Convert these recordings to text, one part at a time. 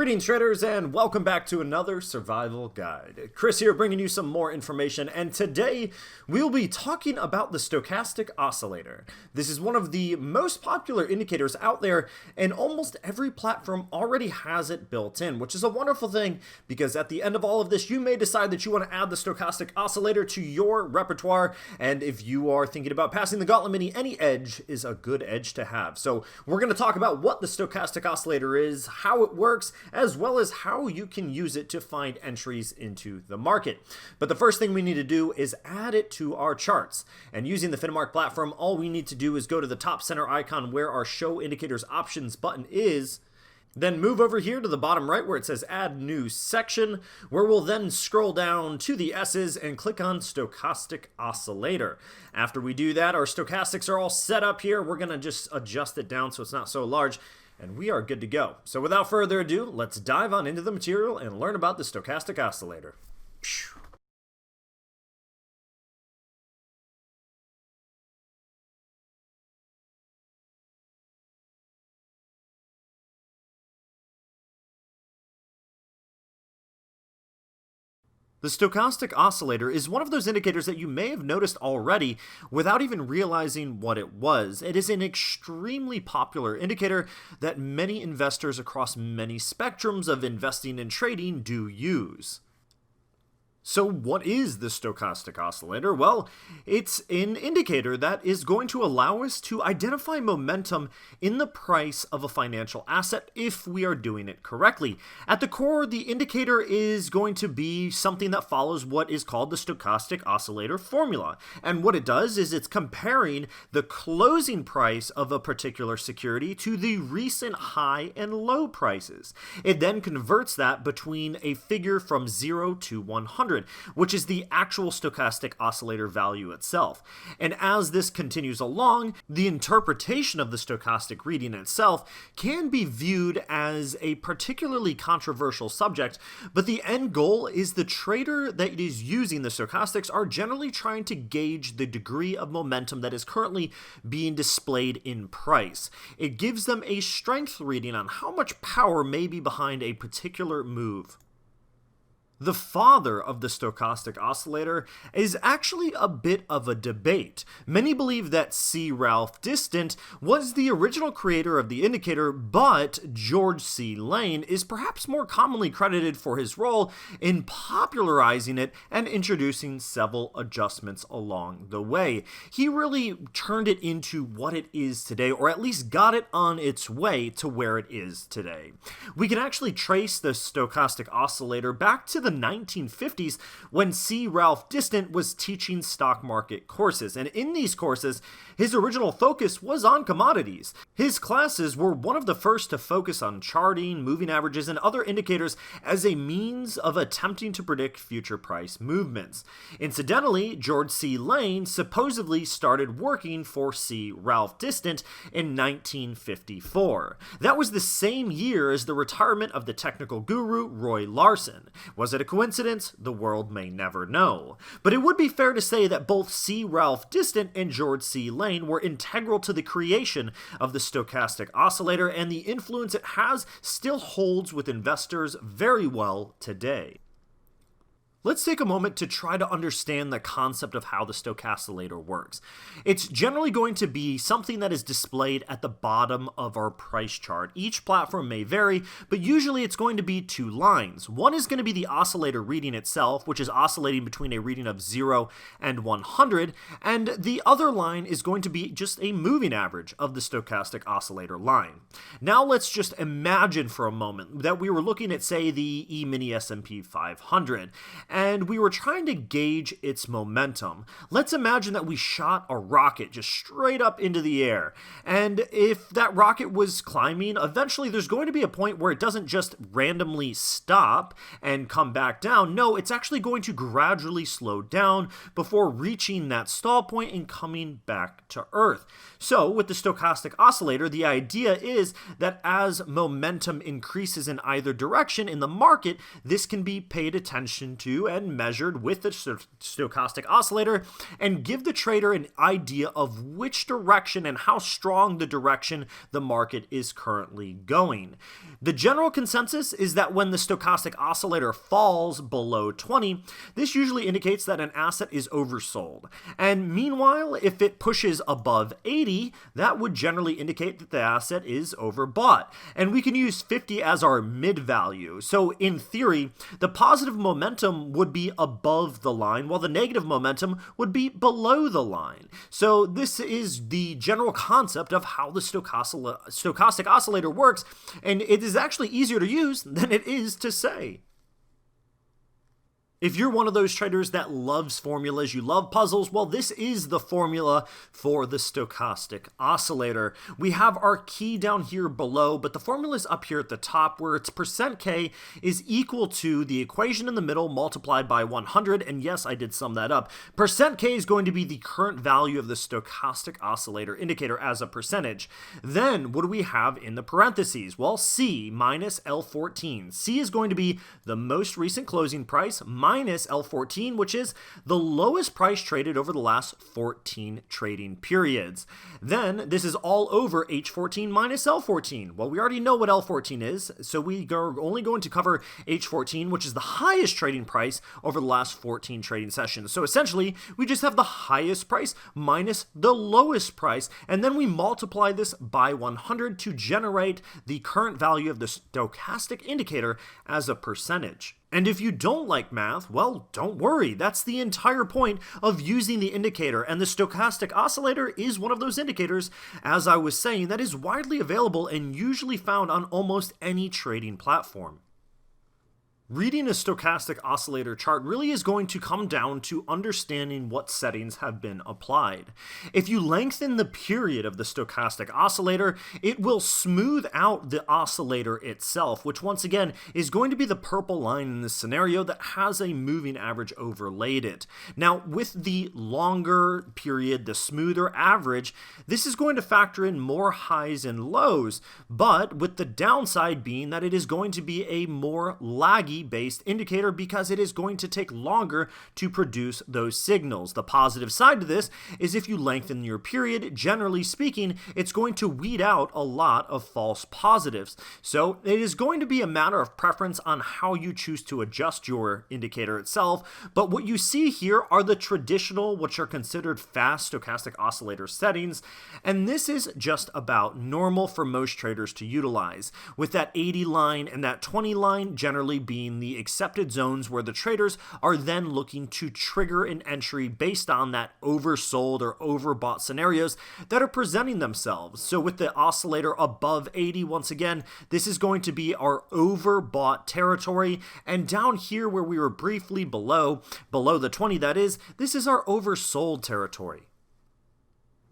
Greetings traders and welcome back to another survival guide. Chris here bringing you some more information, and today we'll be talking about the stochastic oscillator. This is one of the most popular indicators out there, and almost every platform already has it built in, which is a wonderful thing because at the end of all of this you may decide that you want to add the stochastic oscillator to your repertoire, and if you are thinking about passing the gauntlet mini, any edge is a good edge to have. So we're going to talk about what the stochastic oscillator is, how it works, as well as how you can use it to find entries into the market. But the first thing we need to do is add it to our charts. And using the Finmark platform, all we need to do is go to the top center icon where our Show Indicators Options button is, then move over here to the bottom right where it says Add New Section, where we'll then scroll down to the S's and click on Stochastic Oscillator. After we do that, our stochastics are all set up here. We're going to just adjust it down so it's not so large, and we are good to go. So without further ado, let's dive on into the material and learn about the stochastic oscillator. The stochastic oscillator is one of those indicators that you may have noticed already without even realizing what it was. It is an extremely popular indicator that many investors across many spectrums of investing and trading do use. So what is the stochastic oscillator? Well, it's an indicator that is going to allow us to identify momentum in the price of a financial asset if we are doing it correctly. At the core, the indicator is going to be something that follows what is called the stochastic oscillator formula. And what it does is it's comparing the closing price of a particular security to the recent high and low prices. It then converts that between a figure from 0 to 100. Which is the actual stochastic oscillator value itself. And as this continues along, the interpretation of the stochastic reading itself can be viewed as a particularly controversial subject, but the end goal is the trader that is using the stochastics are generally trying to gauge the degree of momentum that is currently being displayed in price. It gives them a strength reading on how much power may be behind a particular move. The father of the stochastic oscillator is actually a bit of a debate. Many believe that C. Ralph Distant was the original creator of the indicator, but George C. Lane is perhaps more commonly credited for his role in popularizing it and introducing several adjustments along the way. He really turned it into what it is today, or at least got it on its way to where it is today. We can actually trace the stochastic oscillator back to the 1950s when C. Ralph Distant was teaching stock market courses, and in these courses his original focus was on commodities. His classes were one of the first to focus on charting, moving averages, and other indicators as a means of attempting to predict future price movements. Incidentally, George C. Lane supposedly started working for C. Ralph Distant in 1954. That was the same year as the retirement of the technical guru Roy Larson. Was it a coincidence? The world may never know. But it would be fair to say that both C. Ralph Distant and George C. Lane were integral to the creation of the stochastic oscillator, and the influence it has still holds with investors very well today. Let's take a moment to try to understand the concept of how the stochascillator works. It's generally going to be something that is displayed at the bottom of our price chart. Each platform may vary, but usually it's going to be two lines. One is going to be the oscillator reading itself, which is oscillating between a reading of 0 and 100, and the other line is going to be just a moving average of the stochastic oscillator line. Now let's just imagine for a moment that we were looking at, say, the E-mini S&P 500, and we were trying to gauge its momentum. Let's imagine that we shot a rocket just straight up into the air, and if that rocket was climbing, eventually there's going to be a point where it doesn't just randomly stop and come back down. No, it's actually going to gradually slow down before reaching that stall point and coming back to Earth. So with the stochastic oscillator, the idea is that as momentum increases in either direction in the market, this can be paid attention to to and measured with the stochastic oscillator and give the trader an idea of which direction and how strong the direction the market is currently going. The general consensus is that when the stochastic oscillator falls below 20, this usually indicates that an asset is oversold. And meanwhile, if it pushes above 80, that would generally indicate that the asset is overbought. And we can use 50 as our mid value. So in theory, the positive momentum would be above the line, while the negative momentum would be below the line. So this is the general concept of how the stochastic oscillator works, and it is actually easier to use than it is to say. If you're one of those traders that loves formulas, you love puzzles, well, this is the formula for the stochastic oscillator. We have our key down here below, but the formula is up here at the top, where its %K is equal to the equation in the middle multiplied by 100, and yes, I did sum that up. %K is going to be the current value of the stochastic oscillator indicator as a percentage. Then, what do we have in the parentheses? Well, C minus L14. C is going to be the most recent closing price minus L14, which is the lowest price traded over the last 14 trading periods. Then this is all over H14 minus L14. Well, we already know what L14 is, so we are only going to cover H14, which is the highest trading price over the last 14 trading sessions. So essentially, we just have the highest price minus the lowest price, and then we multiply this by 100 to generate the current value of the stochastic indicator as a percentage. And if you don't like math, well, don't worry. That's the entire point of using the indicator, and the stochastic oscillator is one of those indicators, as I was saying, that is widely available and usually found on almost any trading platform. Reading a stochastic oscillator chart really is going to come down to understanding what settings have been applied. If you lengthen the period of the stochastic oscillator, it will smooth out the oscillator itself, which once again is going to be the purple line in this scenario that has a moving average overlaid it. Now, with the longer period, the smoother average, this is going to factor in more highs and lows, but with the downside being that it is going to be a more laggy based indicator because it is going to take longer to produce those signals. The positive side to this is if you lengthen your period, generally speaking, it's going to weed out a lot of false positives. So it is going to be a matter of preference on how you choose to adjust your indicator itself. But what you see here are the traditional, which are considered fast stochastic oscillator settings. And this is just about normal for most traders to utilize, with that 80 line and that 20 line generally being the accepted zones where the traders are then looking to trigger an entry based on that oversold or overbought scenarios that are presenting themselves. So with the oscillator above 80, once again, this is going to be our overbought territory, and down here where we were briefly below the 20 that is, this is our oversold territory.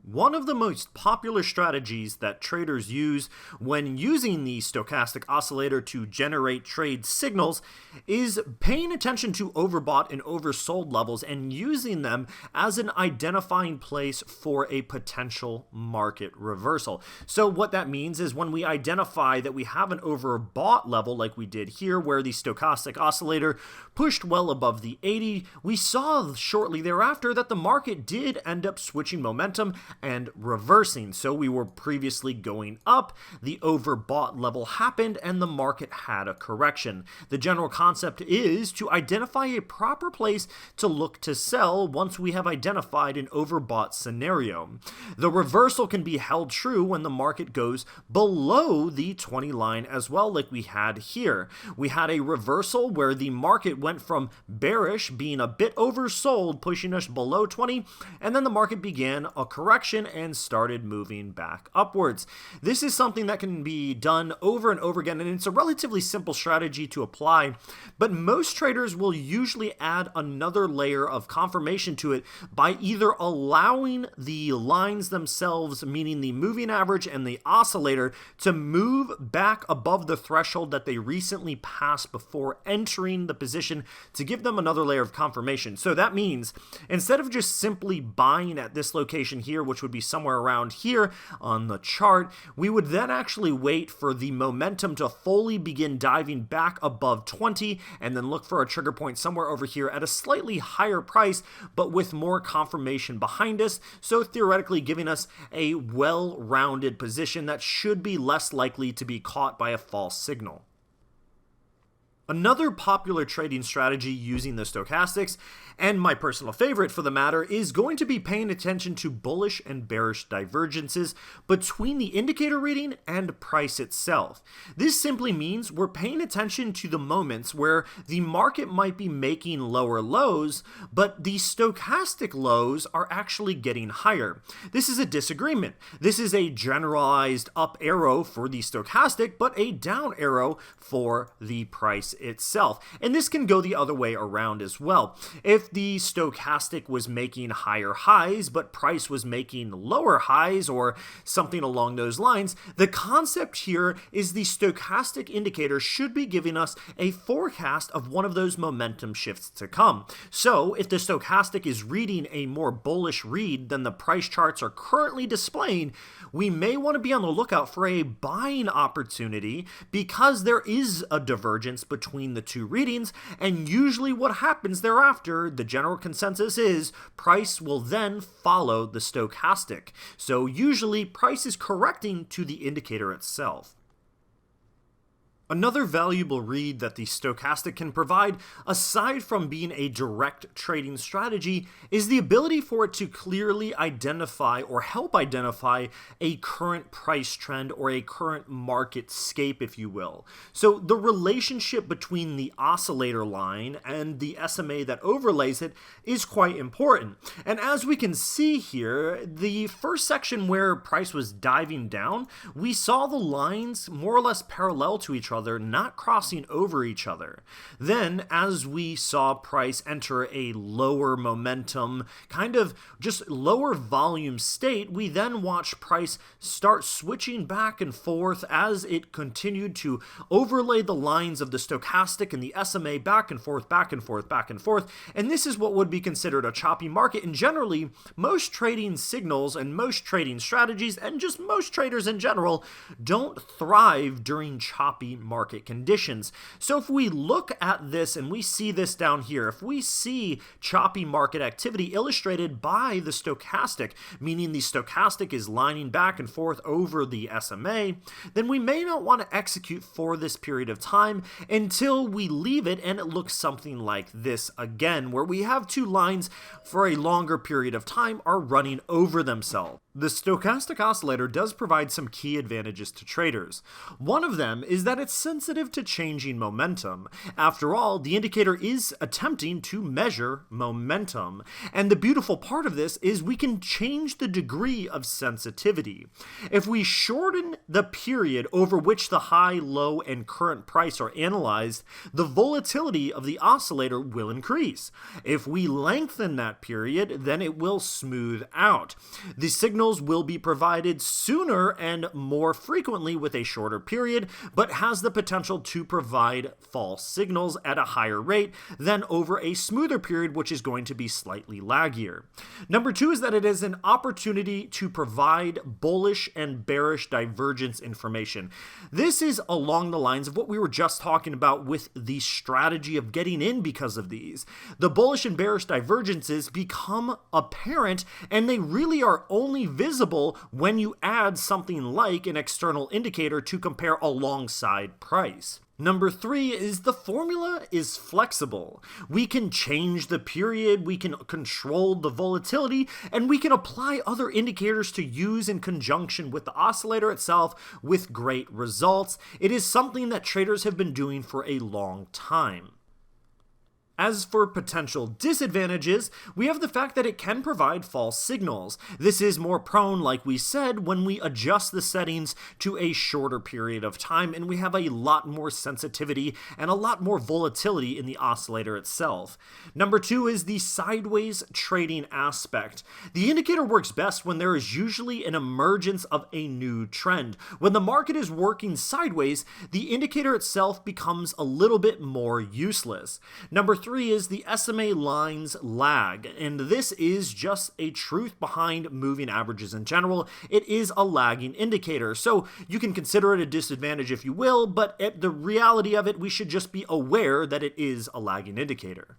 One of the most popular strategies that traders use when using the stochastic oscillator to generate trade signals is paying attention to overbought and oversold levels and using them as an identifying place for a potential market reversal. So what that means is when we identify that we have an overbought level like we did here where the stochastic oscillator pushed well above the 80, we saw shortly thereafter that the market did end up switching momentum and reversing. So we were previously going up, the overbought level happened, and the market had a correction. The general concept is to identify a proper place to look to sell once we have identified an overbought scenario. The reversal can be held true when the market goes below the 20 line as well, like we had here. We had a reversal where the market went from bearish, being a bit oversold, pushing us below 20, and then the market began a correction and started moving back upwards. This is something that can be done over and over again, and it's a relatively simple strategy to apply, but most traders will usually add another layer of confirmation to it by either allowing the lines themselves, meaning the moving average and the oscillator, to move back above the threshold that they recently passed before entering the position to give them another layer of confirmation. So that means instead of just simply buying at this location here which would be somewhere around here on the chart, we would then actually wait for the momentum to fully begin diving back above 20 and then look for a trigger point somewhere over here at a slightly higher price, but with more confirmation behind us, so theoretically giving us a well-rounded position that should be less likely to be caught by a false signal. Another popular trading strategy using the stochastics, and my personal favorite for the matter, is going to be paying attention to bullish and bearish divergences between the indicator reading and price itself. This simply means we're paying attention to the moments where the market might be making lower lows, but the stochastic lows are actually getting higher. This is a disagreement. This is a generalized up arrow for the stochastic, but a down arrow for the price itself. And this can go the other way around as well. If the stochastic was making higher highs, but price was making lower highs or something along those lines, the concept here is the stochastic indicator should be giving us a forecast of one of those momentum shifts to come. So if the stochastic is reading a more bullish read than the price charts are currently displaying, we may want to be on the lookout for a buying opportunity because there is a divergence between the two readings, and usually what happens thereafter, the general consensus is price will then follow the stochastic. So usually price is correcting to the indicator itself. Another valuable read that the stochastic can provide, aside from being a direct trading strategy, is the ability for it to clearly identify or help identify a current price trend or a current market scape, if you will. So the relationship between the oscillator line and the SMA that overlays it is quite important. And as we can see here, the first section where price was diving down, we saw the lines more or less parallel to each other, not crossing over each other. Then, as we saw price enter a lower momentum, kind of just lower volume state, we then watched price start switching back and forth as it continued to overlay the lines of the stochastic and the SMA back and forth, back and forth, back and forth. And this is what would be considered a choppy market. And generally, most trading signals and most trading strategies and just most traders in general don't thrive during choppy market conditions. So if we look at this and we see this down here, if we see choppy market activity illustrated by the stochastic, meaning the stochastic is lining back and forth over the SMA, then we may not want to execute for this period of time until we leave it and it looks something like this again, where we have two lines for a longer period of time are running over themselves. The stochastic oscillator does provide some key advantages to traders. One of them is that it's sensitive to changing momentum. After all, the indicator is attempting to measure momentum. And the beautiful part of this is we can change the degree of sensitivity. If we shorten the period over which the high, low, and current price are analyzed, the volatility of the oscillator will increase. If we lengthen that period, then it will smooth out. The signals will be provided sooner and more frequently with a shorter period, but has the potential to provide false signals at a higher rate than over a smoother period, which is going to be slightly laggier. Number two is that it is an opportunity to provide bullish and bearish divergence information. This is along the lines of what we were just talking about with the strategy of getting in because of these. The bullish and bearish divergences become apparent, and they really are only visible when you add something like an external indicator to compare alongside price. Number three is the formula is flexible. We can change the period, we can control the volatility, and we can apply other indicators to use in conjunction with the oscillator itself with great results. It is something that traders have been doing for a long time. As for potential disadvantages, we have the fact that it can provide false signals. This is more prone, like we said, when we adjust the settings to a shorter period of time and we have a lot more sensitivity and a lot more volatility in the oscillator itself. Number two is the sideways trading aspect. The indicator works best when there is usually an emergence of a new trend. When the market is working sideways, the indicator itself becomes a little bit more useless. Number three 3 is the SMA lines lag, and this is just a truth behind moving averages in general. It is a lagging indicator, so you can consider it a disadvantage if you will, but the reality of it, we should just be aware that it is a lagging indicator.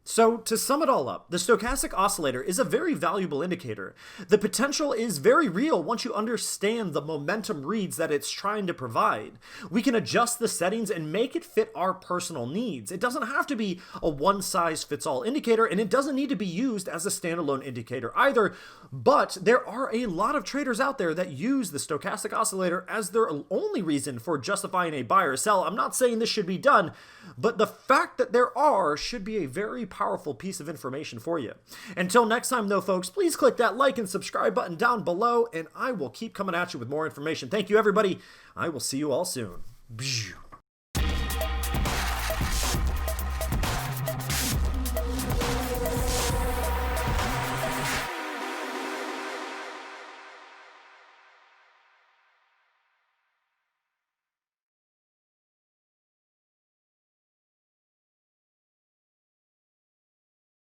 So, to sum it all up, the stochastic oscillator is a very valuable indicator. The potential is very real once you understand the momentum reads that it's trying to provide. We can adjust the settings and make it fit our personal needs. It doesn't have to be a one-size-fits-all indicator, and it doesn't need to be used as a standalone indicator either, but there are a lot of traders out there that use the stochastic oscillator as their only reason for justifying a buy or sell. I'm not saying this should be done, but the fact that there are should be a very powerful piece of information for you. Until next time though, folks, please click that like and subscribe button down below, and I will keep coming at you with more information. Thank you, everybody. I will see you all soon.